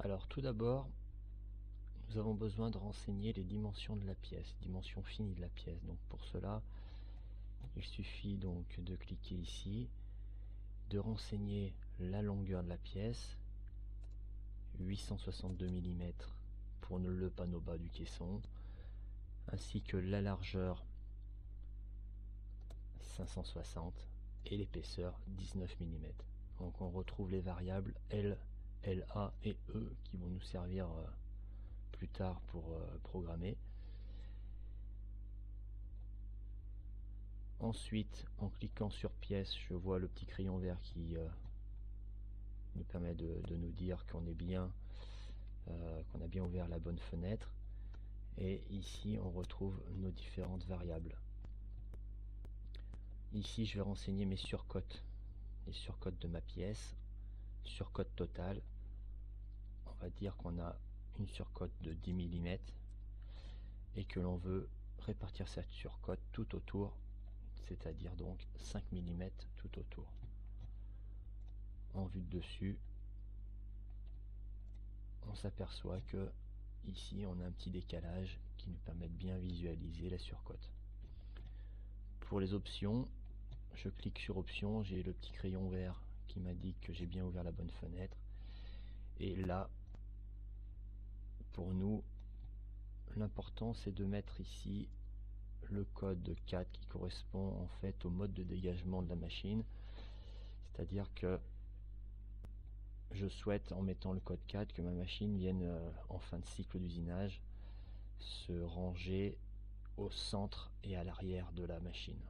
Alors tout d'abord, nous avons besoin de renseigner les dimensions de la pièce, dimensions finies de la pièce. Donc pour cela, il suffit donc de cliquer ici, de renseigner la longueur de la pièce, 862 mm pour le panneau bas du caisson, ainsi que la largeur 560 et l'épaisseur 19 mm. Donc on retrouve les variables L, LA et E qui vont nous servir plus tard pour programmer. Ensuite, en cliquant sur pièce, je vois le petit crayon vert qui nous permet de nous dire qu'on est bien, qu'on a bien ouvert la bonne fenêtre. Et ici, on retrouve nos différentes variables. Ici, je vais renseigner mes surcotes, les surcotes de ma pièce, surcote totale. On va dire qu'on a une surcote de 10 mm et que l'on veut répartir cette surcote tout autour, c'est-à-dire donc 5 mm tout autour. En vue de dessus, on s'aperçoit que ici on a un petit décalage qui nous permet de bien visualiser la surcote. Pour les options, je clique sur options, j'ai le petit crayon vert qui m'indique que j'ai bien ouvert la bonne fenêtre, et là pour nous l'important c'est de mettre ici le code 4 qui correspond en fait au mode de dégagement de la machine, c'est à dire que je souhaite, en mettant le code 4, que ma machine vienne en fin de cycle d'usinage se ranger au centre et à l'arrière de la machine.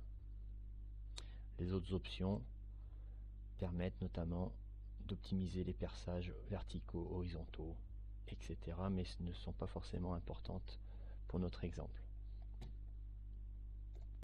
Les autres options permettent notamment d'optimiser les perçages verticaux, horizontaux, etc. mais ce ne sont pas forcément importantes pour notre exemple.